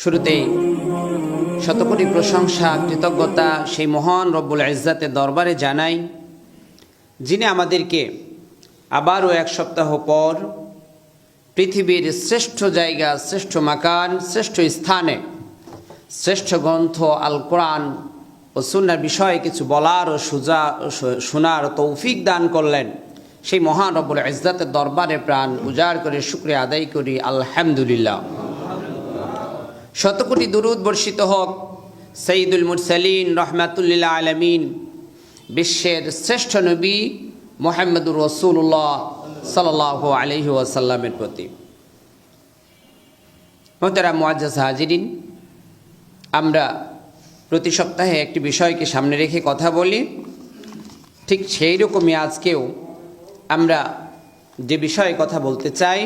শুরুতেই শতকোটি প্রশংসা কৃতজ্ঞতা সেই মহান রব্বুল ইজ্জাতের দরবারে জানাই, যিনি আমাদেরকে আবারও এক সপ্তাহ পর পৃথিবীর শ্রেষ্ঠ জায়গা, শ্রেষ্ঠ মাকান, শ্রেষ্ঠ স্থানে শ্রেষ্ঠ গ্রন্থ আল কোরআন ও সুন্নাহর বিষয়ে কিছু বলার ও শোনার তৌফিক দান করলেন। সেই মহান রব্বুল ইজ্জাতের দরবারে প্রাণ উজাড় করে শুকরিয়া আদায় করি, আলহামদুলিল্লাহ। শতকোটি দুরুদ বর্ষিত হোক সঈদুল মুরসালিন রহমাতুল্লিল আলামিন, বিশ্বের শ্রেষ্ঠ নবী মুহাম্মদুর রাসূলুল্লাহ সাল্লাল্লাহু আলাইহি ওয়াসাল্লামের প্রতি। মোহতারাম মুআজ্জাজ হাজিরিন, আমরা প্রতি সপ্তাহে একটি বিষয়কে সামনে রেখে কথা বলি। ঠিক সেই রকমই আজকেও আমরা যে বিষয়ে কথা বলতে চাই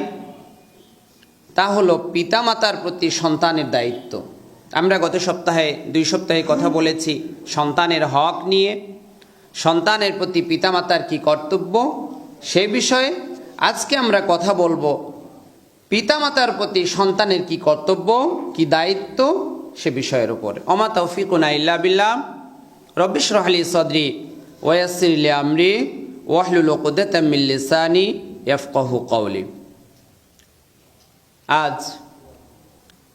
তা হলো পিতামাতার প্রতি সন্তানের দায়িত্ব। আমরা গত সপ্তাহে 2 সপ্তাহে কথা বলেছি সন্তানের হক নিয়ে, সন্তানের প্রতি পিতামাতার কি কর্তব্য সে বিষয়ে। আজকে আমরা কথা বলবো পিতামাতার প্রতি সন্তানের কি কর্তব্য, কি দায়িত্ব সে বিষয়ের উপরে। ওমা তৌফিকুনা ইল্লা বিল্লাহ। রব্বি ইশরাহ লি সাদরি ওয়া ইয়াসসির লি আমরি ওয়াহলুল উকদাতাম মিন লিসানি ইয়াফকাহু কওলি। আজ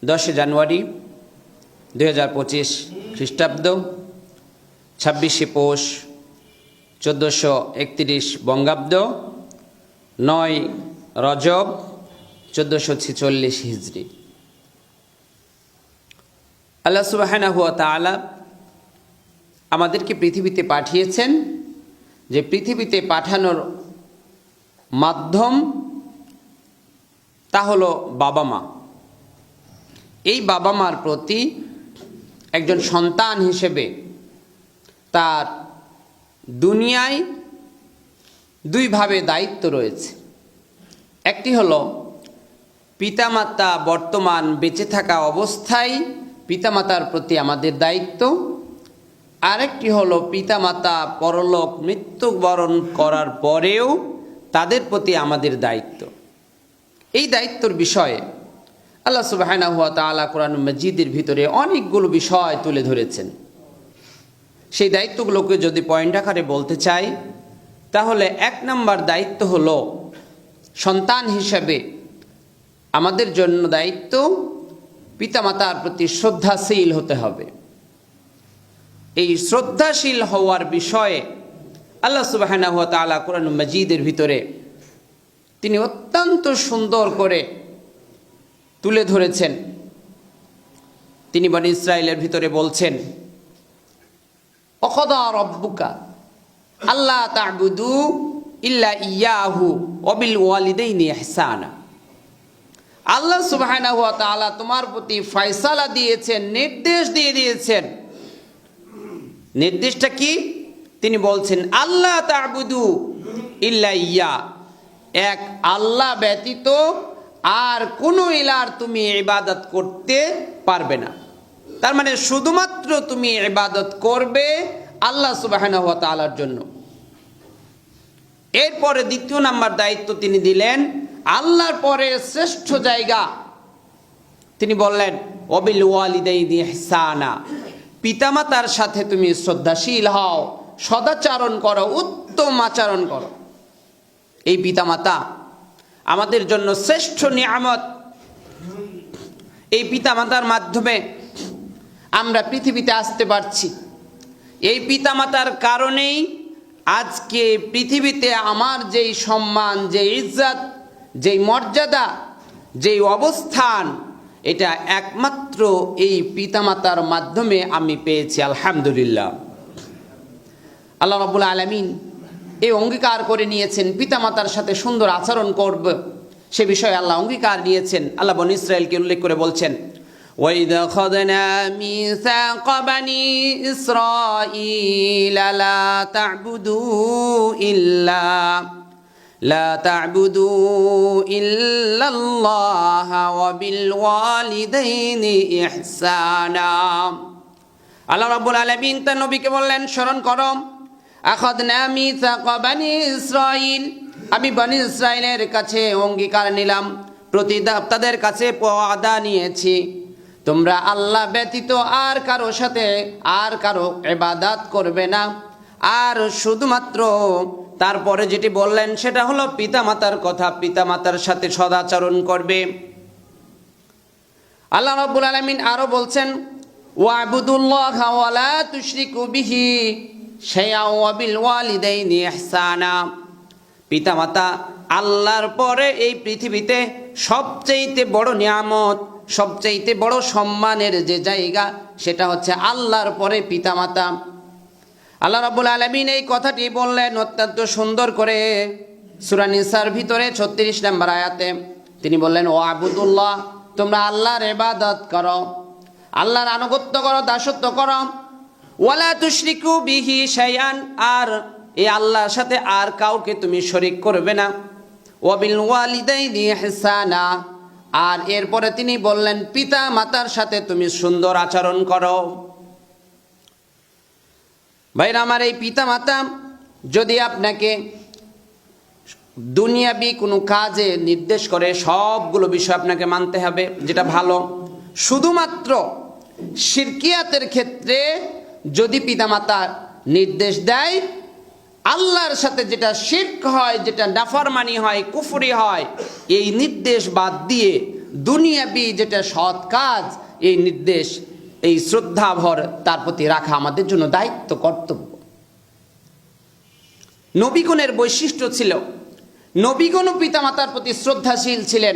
10 জানুয়ারি 2025 খ্রিস্টাব্দ, 26শে পৌষ 1431 বঙ্গাব্দ, 9 রজব 1446 হিজরি। আল্লাহ সুবহানাহু ওয়া তাআলা আমাদেরকে পৃথিবীতে পাঠিয়েছেন, যে পৃথিবীতে পাঠানোর মাধ্যম তা হলো বাবা মা। এই বাবা মার প্রতি একজন সন্তান হিসেবে তার দুনিয়ায় দুইভাবে দায়িত্ব রয়েছে। একটি হলো পিতামাতা বর্তমান বেঁচে থাকা অবস্থায় পিতামাতার প্রতি আমাদের দায়িত্ব, আরেকটি হলো পিতামাতা পরলোক মৃত্যুবরণ করার পরেও তাদের প্রতি আমাদের দায়িত্ব। এই দায়িত্বর বিষয়ে আল্লাহ সুবহানাহু ওয়া তাআলা কোরআন মাজিদের ভিতরে অনেকগুলো বিষয় তুলে ধরেছেন। সেই দায়িত্বগুলোকে যদি পয়েন্ট আকারে বলতে চাই তাহলে 1 নম্বর দায়িত্ব হলো সন্তান হিসেবে আমাদের জন্য দায়িত্ব পিতামাতার প্রতি শ্রদ্ধাশীল হতে হবে। এই শ্রদ্ধাশীল হওয়ার বিষয়ে আল্লাহ সুবহানাহু ওয়া তাআলা কোরআন মাজিদের ভিতরে তিনি অত্যন্ত সুন্দর করে তুলে ধরেছেন। তিনি বনী ইসরাইলের ভিতরে বলছেন, ওয়াকাদা রাব্বুকা আল্লা তা'বুদু ইল্লা ইয়াহু ওয়া বিল ওয়ালিদাইনি ইহসানা। আল্লাহ সুবহানাহু ওয়া তাআলা তোমার প্রতি ফয়সালা দিয়েছেন, নির্দেশ দিয়ে দিয়েছেন। নির্দেশটা কি? তিনি বলছেন আল্লাহ তা'বুদু ইল্লা ইয়া, এক আল্লাহ ব্যতীত আর কোনো ইলাহর তুমি ইবাদত করতে পারবে না। তার মানে শুধুমাত্র তুমি ইবাদত করবে আল্লাহ সুবহানাহু ওয়া তাআলার জন্য। এরপরে 2 নাম্বার দায়িত্ব তিনি দিলেন, আল্লাহর পরে শ্রেষ্ঠ জায়গা তিনি বললেন ওয়াবিল ওয়ালিদাইনি ইহসানা, পিতামাতার সাথে তুমি শ্রদ্ধাশীল হও, সদাচরণ করো, উত্তম আচরণ করো। এই পিতামাতা আমাদের জন্য শ্রেষ্ঠ নিয়ামত। এই পিতামাতার মাধ্যমে আমরা পৃথিবীতে আসতে পারছি। এই পিতামাতার কারণেই আজকে পৃথিবীতে আমার যেই সম্মান, যেই ইজ্জত, যেই মর্যাদা, যেই অবস্থান, এটা একমাত্র এই পিতামাতার মাধ্যমে আমি পেয়েছি, আলহামদুলিল্লাহ। আল্লাহ রাব্বুল আলামিন এই অঙ্গীকার করে নিয়েছেন পিতামাতার সাথে সুন্দর আচরণ করব, সে বিষয়ে আল্লাহ অঙ্গীকার নিয়েছেন। আল্লাহ বনী ইসরাইলকে উল্লেখ করে বলছেন, ওয়াইযা খাযনা মিসাক বানি ইসরাঈল লা তা'বুদু ইল্লাল্লাহ ওয়া বিল ওয়ালিদাইনি ইহসানা। আল্লাহ রাব্বুল আলামিন তার নবীকে বললেন, স্মরণ করো, আখাযনা মিসাক বানি ইসরাঈল, আমি বনী ইসরাইলের কাছে অঙ্গীকার নিলাম, তাদের কাছে ওয়াদা নিয়েছি তোমরা আল্লাহ ব্যতীত আর কারো সাথে আর কারো ইবাদত করবে না। আর শুধুমাত্র তারপরে যেটি বললেন সেটা হলো পিতামাতার কথা, পিতামাতার সাথে সদাচরণ করবে। আল্লাহ রাব্বুল আলামিন আরো বলছেন, ওয়া'বুদুল্লাহা ওয়া লা তুশরিকু বিহি শাইআন ওয়া বিল ওয়ালিদাইনি ইহসানা। পিতামাতা আল্লাহর পরে এই পৃথিবীতে সবচেয়ে বড় নিয়ামত, সবচেয়ে বড় সম্মানের যে জায়গা সেটা হচ্ছে আল্লাহর পরে পিতামাতা। আল্লাহ রাব্বুল আলামিন এই কথাটি বললেন অত্যন্ত সুন্দর করে সূরা নিসার ভিতরে 36 নম্বর আয়াতে। তিনি বললেন, ওয়া'বুদুল্লাহ, তোমরা আল্লাহর ইবাদত করো, আল্লাহর আনুগত্য করো, দাসত্ব করো। ওয়ালা তুশরিকু বিহি শাইআন, আর এই আল্লাহর সাথে আর কাউকে তুমি শরীক করবে না। ওয়া বিল ওয়ালিদাইনি ইহসানা, আর এরপরে তিনি বললেন পিতা মাতার সাথে তুমি সুন্দর আচরণ করো। ভাইরা আমার, এই পিতা মাতা যদি আপনাকে দুনিয়াবি কোনো কাজে নির্দেশ করে সবগুলো বিষয় আপনাকে মানতে হবে, যেটা ভালো। শুধুমাত্র শিরকিয়াতের ক্ষেত্রে যদি পিতামাতা নির্দেশ দেয়, আল্লাহর সাথে যেটা শিরক হয়, যেটা নাফরমানি হয়, কুফরি হয়, এই নির্দেশ বাদ দিয়ে দুনিয়াবি যেটা সৎ কাজ, এই নির্দেশ, এই শ্রদ্ধাভর তার প্রতি রাখা আমাদের জন্য দায়িত্ব, কর্তব্য। নবীগণের বৈশিষ্ট্য ছিল, নবীগণও পিতামাতার প্রতি শ্রদ্ধাশীল ছিলেন।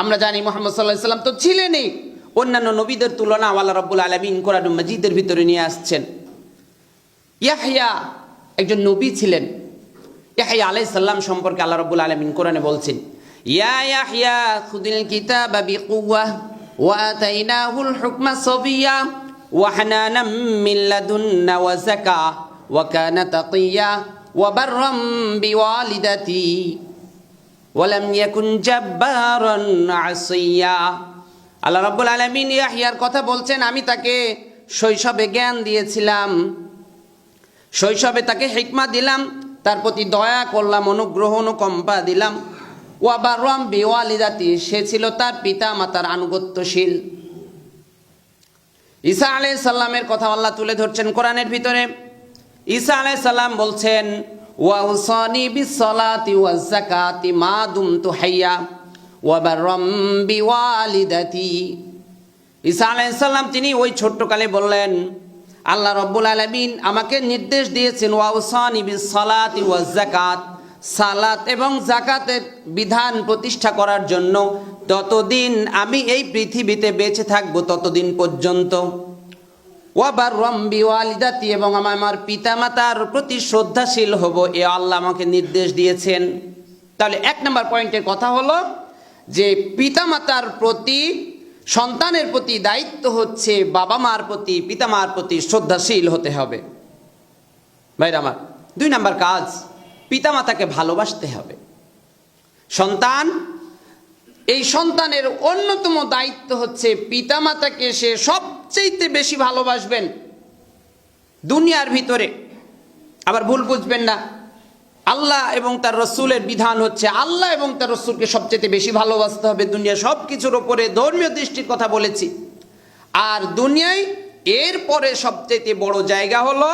আমরা জানি মুহাম্মদ সাল্লাল্লাহু আলাইহি সাল্লাম তো ছিলেনই, অন্যান্য নবীদের তুলনা আল্লাহ রাব্বুল আলামিন কোরআন মাজিদের ভিতরে নিয়ে আসছেন। ইয়াহইয়া একজন নবী ছিলেন। ইয়াহইয়া আলাইহিস সালাম সম্পর্কে আল্লাহ রাব্বুল আলামিন কোরআনে বলছেন, ইয়া ইয়াহইয়া খুযিল কিতাবা বিকুওয়া ওয়া আতাইনাহুল হুকমা সাবিয়্যা ওয়া হানানাম মিন লাদুন্না ওয়া যাকা ওয়া কানা তাকিয়্যা ওয়া বাররাম বিওয়ালিদাতি ওয়া লাম ইয়াকুন জাব্বারান আসিয়্যা। আল্লাহ রাব্বুল আলামিন ইয়াহইয়ার কথা বলছেন, আমি তাকে শৈশবে জ্ঞান দিয়েছিলাম, শৈশবে তাকে হিকমা দিলাম, তার প্রতি দয়া করলাম, অনুগ্রহ অনুকম্পা দিলাম। ওয়া বাররাম বিওয়ালিদাতি, সে ছিল তার পিতা মাতার আনুগত্যশীল। ঈসা আলাইহিস সালামের কথা আল্লাহ তুলে ধরছেন কোরআনের ভিতরে। ঈসা আলাইহিস সালাম বলছেন, ওয়া উসানি বিসসালাতি ওয়াজ যাকাতি মা দুমতু হাইয়া ওয়া বাররাম বিওয়ালিদাতি। ঈসা আলাইহিস সালাম তিনি ওই ছোট্টকালে বললেন, আল্লাহ রাব্বুল আলামিন আমাকে নির্দেশ দিয়েছেন, ওয়া উসানি বিসসালাতি ওয়াজ যাকাত, সালাত এবং যাকাতের বিধান প্রতিষ্ঠা করার জন্য, ততদিন আমি এই পৃথিবীতে বেঁচে থাকবো ততদিন পর্যন্ত। ওয়া বাররাম বিওয়ালিদাতি, এবং আমি আমার পিতামাতার প্রতি শ্রদ্ধাশীল হব, এ আল্লাহ আমাকে নির্দেশ দিয়েছেন। তাহলে 1 নম্বর পয়েন্টের কথা হলো যে পিতামাতার প্রতি, সন্তানের প্রতি দায়িত্ব হচ্ছে বাবা মার প্রতি, পিতা মার প্রতি শ্রদ্ধাশীল হতে হবে। ভাইরা আমার, 2 নম্বর কাজ, পিতামাতাকে ভালোবাসতে হবে। সন্তান, এই সন্তানের অন্যতম দায়িত্ব হচ্ছে পিতামাতাকে সে সবচেয়ে বেশি ভালোবাসবেন দুনিয়ার ভিতরে। আবার ভুল বুঝবেন না, আল্লাহ এবং তার রসুলের বিধান হচ্ছে আল্লাহ এবং তার রসুলকে সবচেয়ে বেশি ভালোবাসতে হবে দুনিয়া সব কিছুর ওপরে, ধর্মীয় দৃষ্টির কথা বলেছি। আর দুনিয়ায় এরপরে সবচেয়ে বড় জায়গা হলো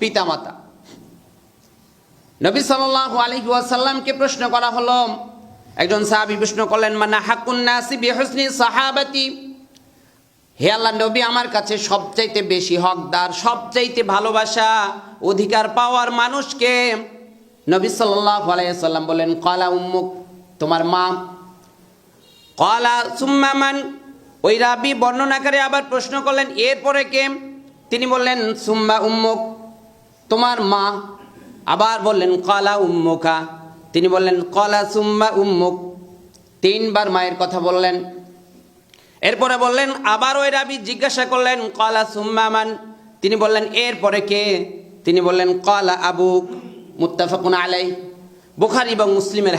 পিতামাতা। নবী সাল্লাল্লাহু আলাইহি ওয়াসাল্লামকে প্রশ্ন করা হলো, একজন সাহাবী প্রশ্ন করলেন, মানা হাকুন নাসি বিহুসনি সাহাবাতি, হে আল্লাহ নবী, আমার কাছে সবচাইতে বেশি হকদার, সবচাইতে ভালোবাসা অধিকার পাওয়ার মানুষকে? নবী সাল্লাল্লাহু আলাইহি ওয়াসাল্লাম বলেন, ক্বালা উম্মুক, তোমার মা। ক্বালা সুম্মা মান, ওই রাবী বর্ণনাকারী আবার প্রশ্ন করলেন, এরপরে কে? তিনি বললেন, সুম্মা উম্মুক, তোমার মা। আবার বললেন, ক্বালা উম্মুকা, তিনি বললেন, ক্বালা সুম্মা উম্মুক, 3 বার মায়ের কথা বললেন। এরপরে বললেন, আবার ওই রাবী জিজ্ঞাসা করলেন, ক্বালা সুম্মা মান, তিনি বললেন, এরপরে কে? তিনি বললেন, ক্বালা আবুক। মুত্তাফাকুন আলাইহি, বুখারী এবং মুসলিমের